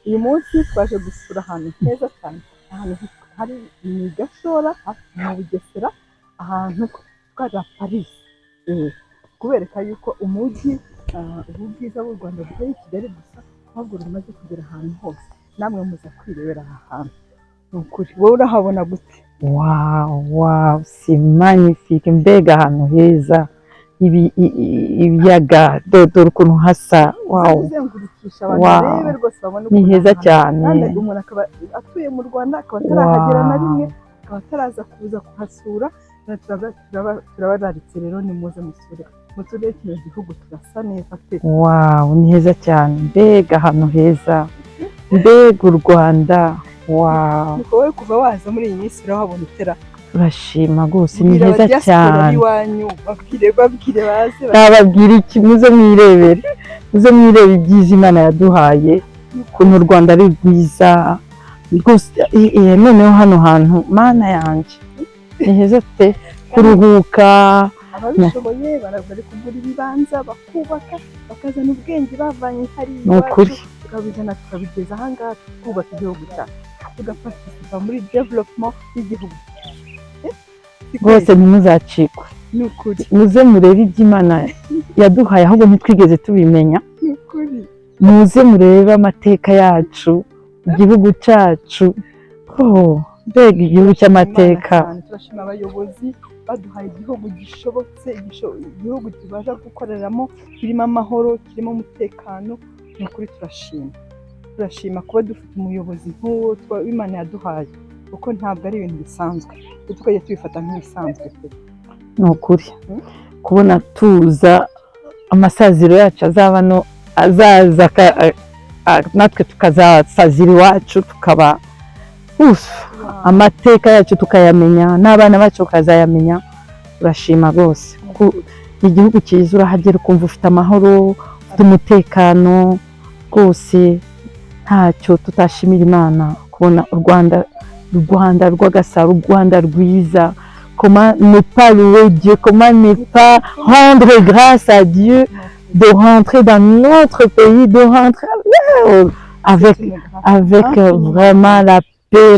uyu munsi twaje gusura ahantu heza cyane, ahantu hari mu Gashora mu Bugesera, ahantu twaje Palisse, kubereka yuko umujyi ubwiza bw'u Rwanda butari Kigali gusa, ahubwo rumaze kugera ahantu hose. Namwe muza kwirebera aha hantu, nukuri wowe urahabona gute? Wow, c'est magnifique, mbega ahantu heza, ibiyaga, dore ukuntu hasa. Wow, ni heza cyane. Kandi umuntu akaba atuye mu Rwanda, akaba atarahagera na rimwe, akaba ataraza kuza kuhasura. Turabararitse rero, ni muze musure kino gihugu, turasa neza pe. Wow, ni heza cyane, mbega ahantu heza, mbega u Rwanda. Wow, niko wowe kuva waza muri iyi minsi urahabona itera. Turashima rwose, ni heza cyane. Babwire baze nababwira iki, muze mwirebere ibyiza Imana yaduhaye, ukuntu u Rwanda ari rwiza rwose. Noneho hano hantu Mana yanjye ni heza pe, kuruhuka. Ababishoboye bari kugura ibibanza, bakubaka, bakazana ubwenge bavanye hariya iwacu, tukabizana tukabigeza ahangaha, twubaka igihugu cyacu, tugaparticipa muri development y'igihugu. Rwose ntimuzacikwe, muze murebe iby'Imana yaduhaye, ahubwo ntitwigeze tubimenya. Muze murebe amateka yacu, igihugu cyacu. Mbega igihugu cy'amateka. Turashima abayobozi baduhaye igihugu gishobotse, igihugu kibasha gukoreramo, kirimo amahoro, kirimo umutekano. Ni ukuri turashima kuba dufite umuyobozi nk'uwo Imana yaduhaye, kuko ntabwo ari ibintu bisanzwe, tukajya tubifata nk'ibisanzwe pe. Ni ukuri kubona tuza amasaziro yacu azaza natwe tukazasazira iwacu, tukaba amateka yacu tukayamenya, n'abana bacu bakazayamenya. Turashima rwose, igihugu cyiza, urahagera ukumva ufite amahoro, ufite umutekano rwose. Ntacyo tutashimira Imana kubona u Rwanda rw'agasaro, u Rwanda rwiza. Comment ne pas louer Dieu, comment ne pas rendre grâce à Dieu de rentrer dans notre pays, de rentrer avec vraiment la paix,